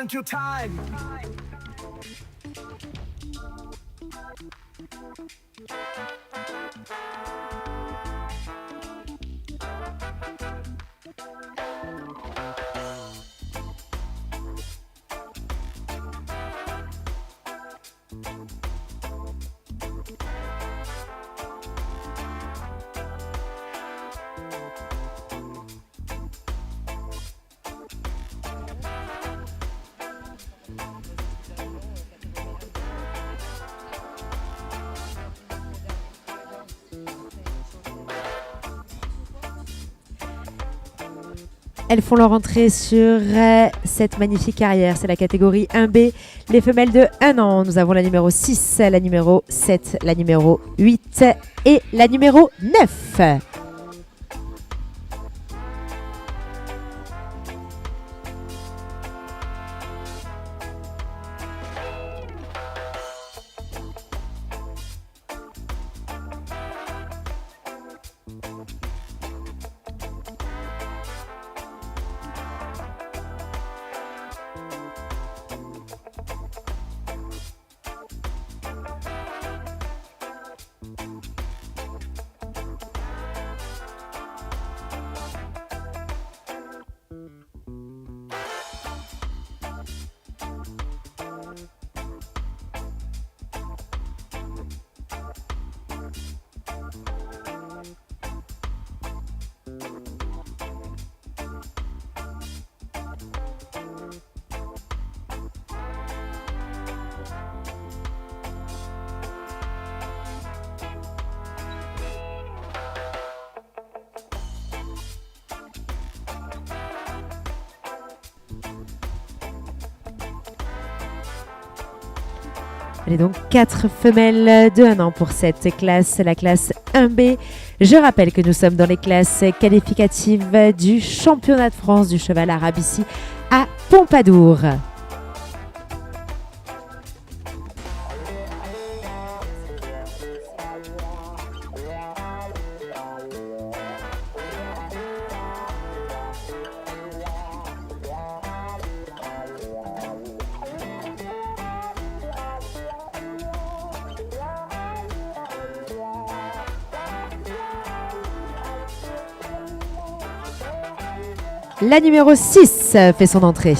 went your time. Elles font leur entrée sur cette magnifique carrière. C'est la catégorie 1B, les femelles de 1 an. Nous avons la numéro 6, la numéro 7, la numéro 8 et la numéro 9. Allez, donc 4 femelles de 1 an pour cette classe, la classe 1B. Je rappelle que nous sommes dans les classes qualificatives du championnat de France du cheval arabe ici à Pompadour. La numéro 6 fait son entrée.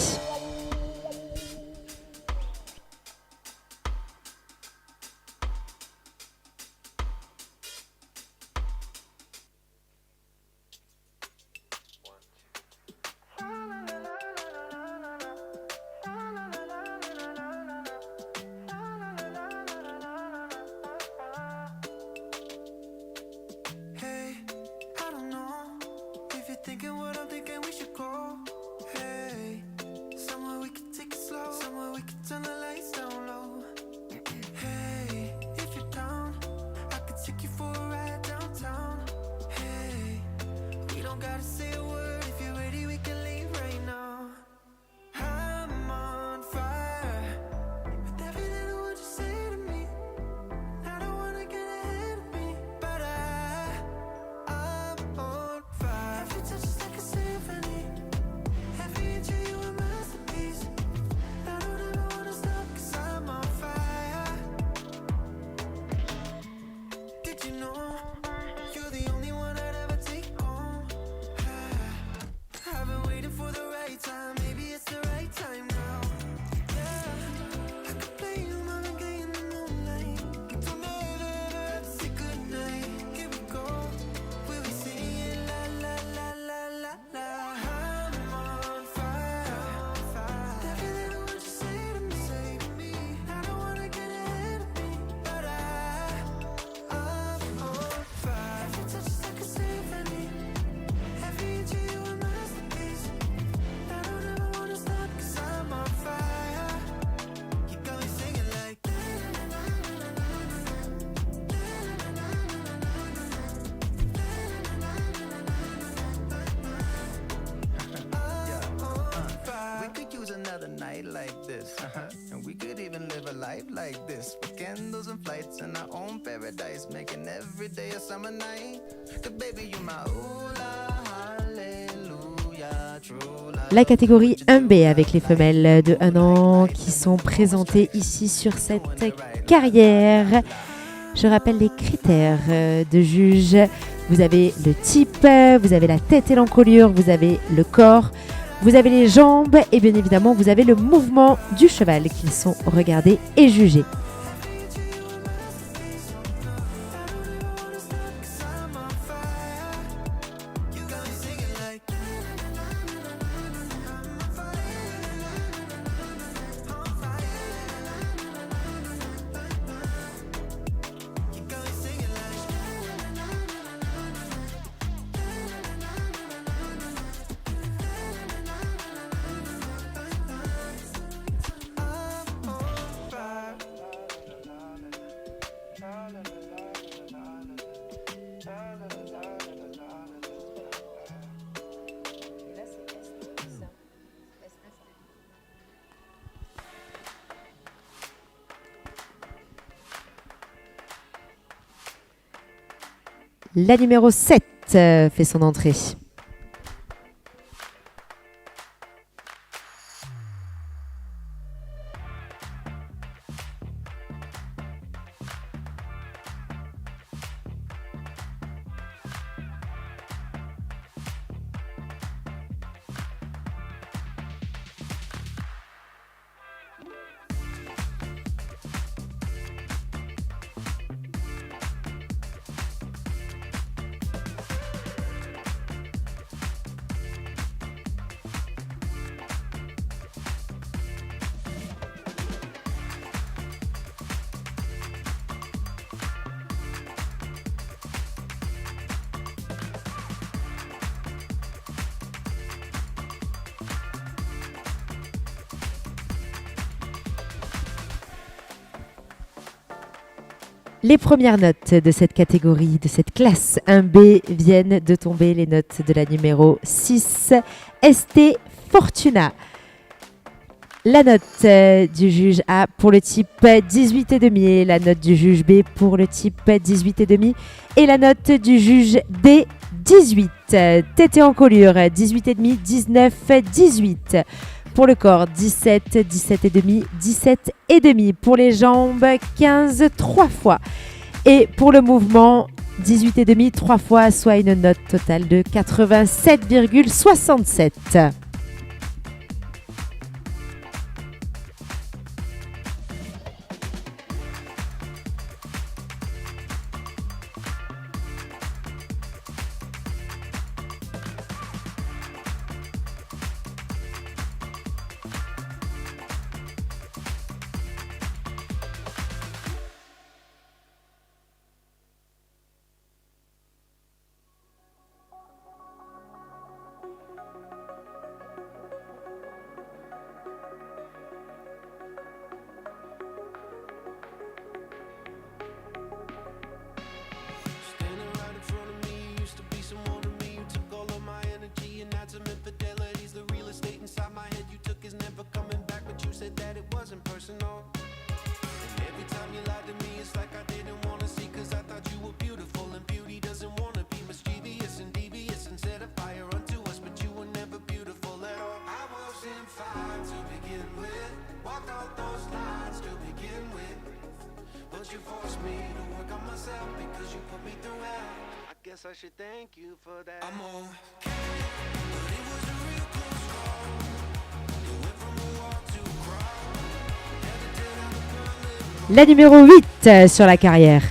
Like this, and we could even live a life like this, with candles and flights in our own paradise, making every day a summer night. 'Cause baby, you my ooh la hallelujah. La catégorie 1B avec les femelles de 1 an qui sont présentées ici sur cette carrière. Je rappelle les critères de juge. Vous avez le type, vous avez la tête et l'encolure, vous avez le corps, vous avez les jambes et bien évidemment vous avez le mouvement du cheval qui sont regardés et jugés. La numéro 7 fait son entrée. Les premières notes de cette catégorie, de cette classe 1B, viennent de tomber, les notes de la numéro 6, ST Fortuna. La note du juge A pour le type 18,5, la note du juge B pour le type 18,5 et la note du juge D 18. Tête et encolure 18,5, 19, 18. Pour le corps, 17, 17,5, 17,5. Pour les jambes, 15, 3 fois. Et pour le mouvement, 18,5, 3 fois, soit une note totale de 87,67. I should thank you for that. I'm okay, but it was a real close call. It went from a walk to a crawl. Had to tear down the pearly La numéro 8 sur la carrière.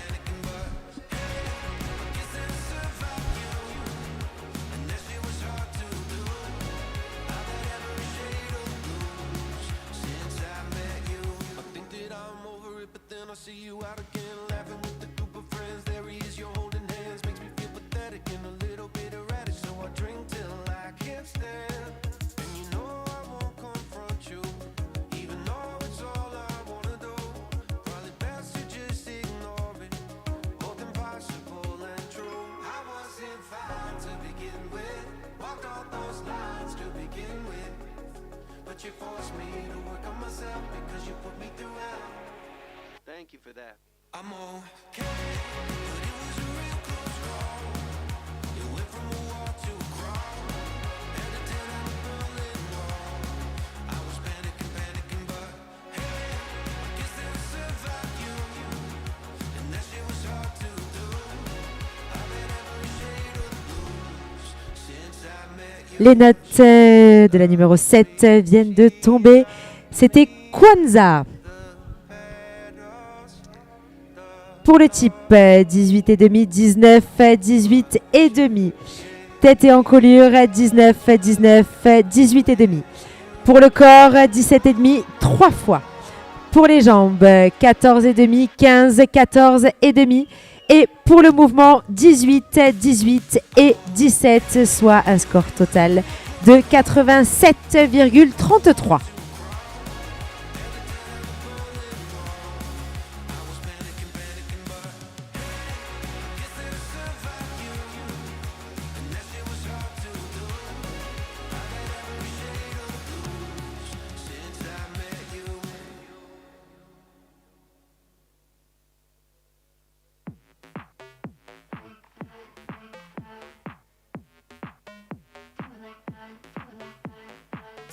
You forced me to work on myself because you put me through hell. Thank you for that. I'm okay, but it was a real close call. It went from a walk to a crawl. Had to tear down the Les notes de la numéro 7 viennent de tomber. C'était Kwanzaa. Pour le type, 18 et demi, 19, 18 et demi. Tête et encolure, 19, 19, 18 et demi. Pour le corps, 17 et demi, 3 fois. Pour les jambes, 14 et demi, 15, 14 et demi. Et pour le mouvement, 18, 18 et 17, soit un score total de 87,33.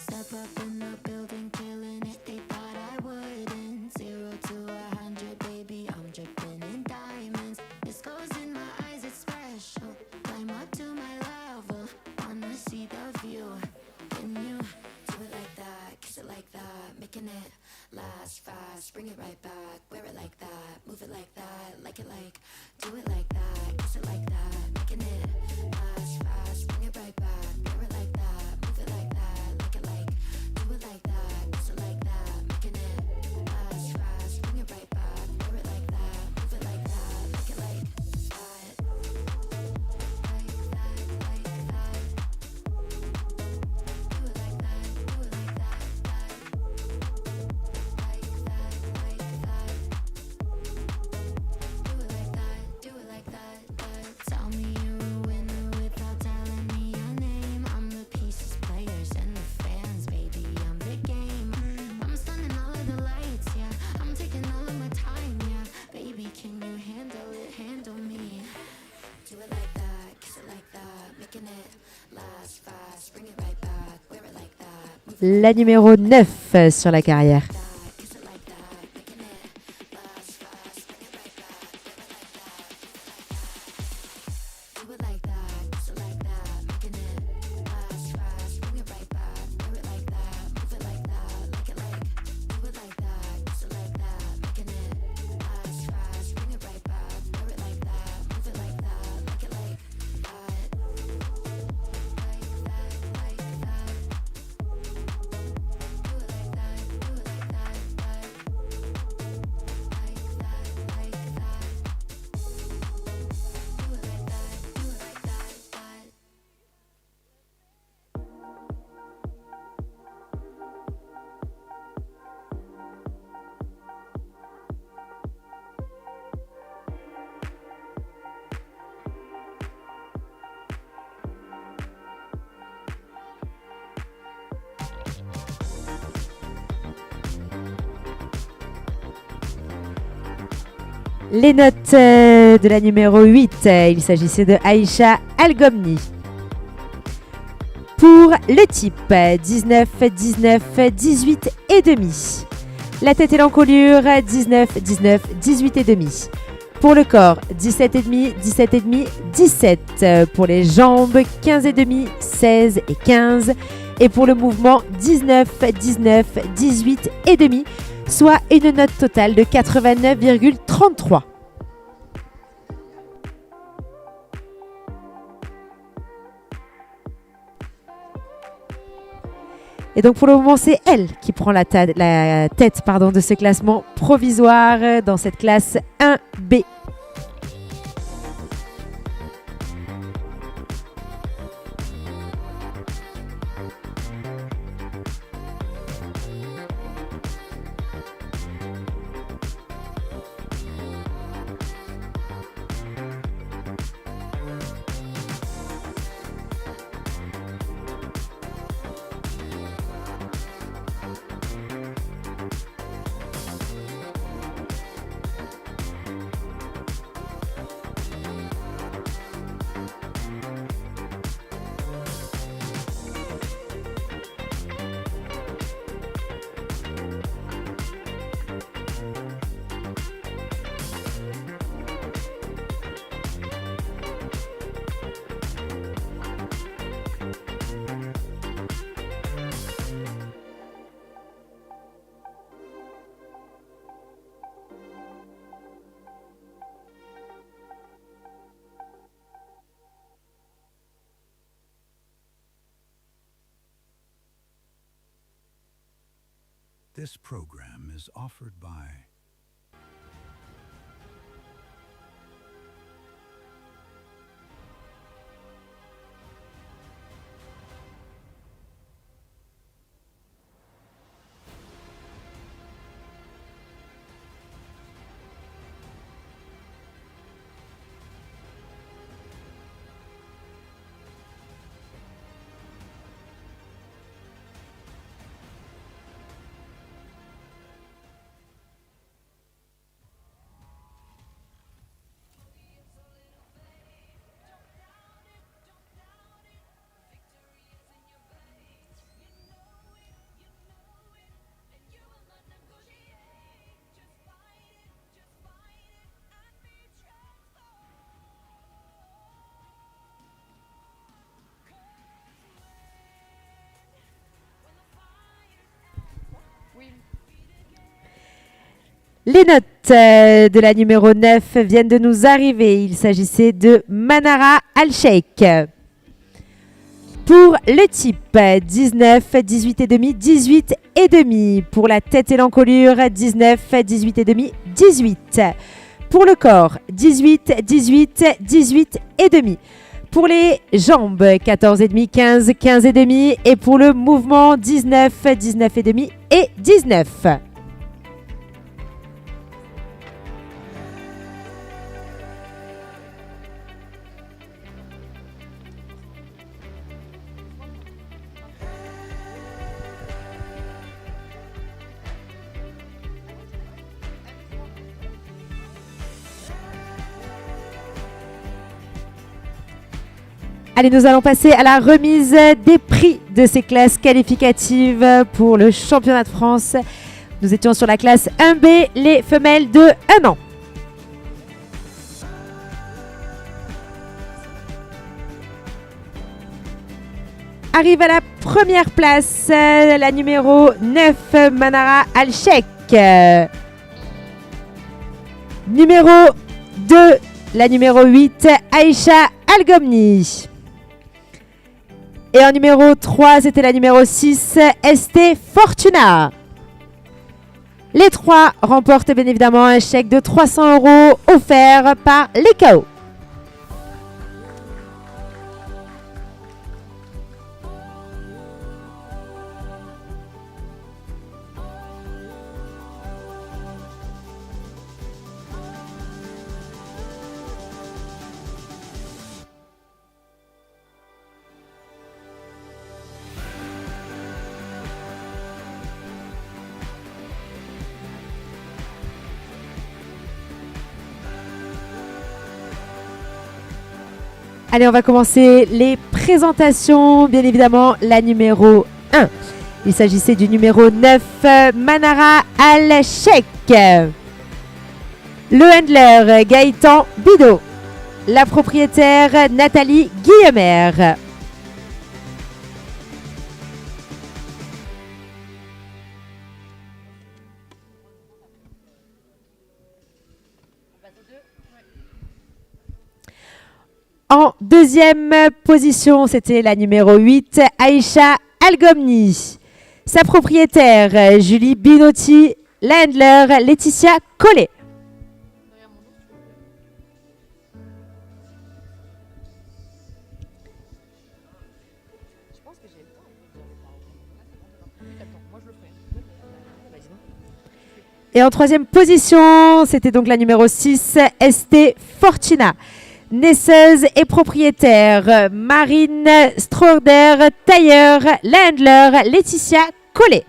Step up in the building, killing it. They thought I wouldn't. 0 to 100, baby, I'm dripping in diamonds. This goes in my eyes, it's special. Climb up to my level, wanna see the view. Can you do it like that? Kiss it like that, making it last fast. Bring it right back, wear it like that, move it like that, like it like. Do it like that, kiss it like that, making it last fast. Bring it right back, wear it like that, move it like that, like it like. Do it like that, kiss it like that, making it last fast. Bring it right back, wear it like that, move it like that, like it like that. Like that, like that. Do it like that, do it like that, that. Like that, like that. Do it like that, do it like that, that. Tell me you're a winner without telling me your name. I'm the pieces, players, and the fans, baby. I'm the game. I'm stunning all of the lights, yeah. I'm taking all of my time, yeah. Baby, can you handle it? Handle me. Do it like that, kiss it like that, making it last fast. Bring it right back, wear it like that. Move it La numéro 9 sur la carrière. like that, kiss it like that, making it last fast. Bring it right back, wear it like that. Do it like that, kiss it like that, making it last fast. Bring it right back, wear it like that, move it like that, like it like. Do it like that, kiss it like that, making it last fast. Bring it right back, wear it like that, move it like that, like it like that. Like that, like that. Do it like that, do it like that, that. Like that, like that. Do it like that, do it like that, that. Les notes de la numéro 8, il s'agissait de Aïcha Algomni. Pour le type, 19, 19, 18 et demi. La tête et l'encolure, 19, 19, 18 et demi. Pour le corps, 17 et demi, 17 et demi, 17. Pour les jambes, 15 et demi, 16 et 15. Et pour le mouvement, 19, 19, 18 et demi, soit une note totale de 89,33. Et donc pour le moment, c'est elle qui prend la tête de ce classement provisoire dans cette classe 1B. This program is offered by Les notes de la numéro 9 viennent de nous arriver. Il s'agissait de Manara Al-Sheikh. Pour le type, 19, 18,5, 18,5. Pour la tête et l'encolure, 19, 18,5, 18. Pour le corps, 18, 18, 18,5. Pour les jambes, 14,5, 15, 15,5. Et pour le mouvement, 19, 19,5 et 19. Allez, nous allons passer à la remise des prix de ces classes qualificatives pour le championnat de France. Nous étions sur la classe 1B, les femelles de 1 an. Arrive à la première place la numéro 9, Manara Al-Sheikh. Numéro 2, la numéro 8, Aïcha Al-Gomni. Et en numéro 3, c'était la numéro 6, ST Fortuna. Les trois remportent bien évidemment un chèque de 300 € offert par les KO. Allez, on va commencer les présentations. Bien évidemment, la numéro 1. Il s'agissait du numéro 9, Manara Al-Sheikh. Le handler, Gaëtan Bidot. La propriétaire, Nathalie Guillemer. En deuxième position, c'était la numéro 8, Aïcha Al-Gomni. Sa propriétaire, Julie Binotti. L'handler, Laetitia Collet. Et en troisième position, c'était donc la numéro 6, ST Fortuna. Naisseuse et propriétaire, Marine Stroder, tailleur, l'handler, Laetitia Collet.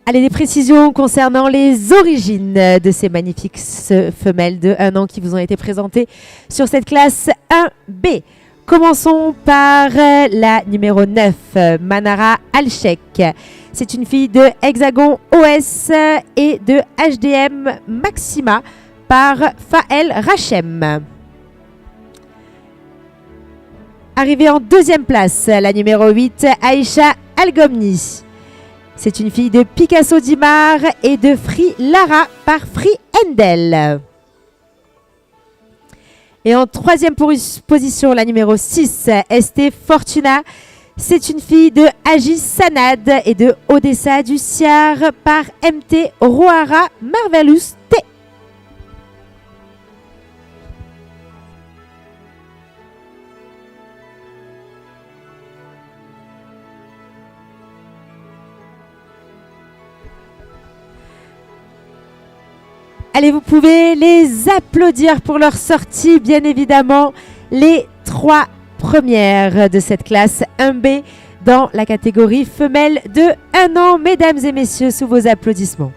Allez, des précisions concernant les origines de ces magnifiques femelles de 1 an qui vous ont été présentées sur cette classe 1B. Commençons par la numéro 9, Manara Al-Sheikh. C'est une fille de Hexagon OS et de HDM Maxima par Faël Rachem. Arrivée en deuxième place, la numéro 8, Aïcha Al-Gomni. C'est une fille de Picasso Dimar et de Free Lara par Free Endel. Et en troisième position, la numéro 6, Esté Fortuna. C'est une fille de Agi Sanad et de Odessa du Ciar par MT Rohara Marvelous T. Allez, vous pouvez les applaudir pour leur sortie, bien évidemment, les 3 premières de cette classe 1B dans la catégorie femelle de 1 an. Mesdames et messieurs, sous vos applaudissements.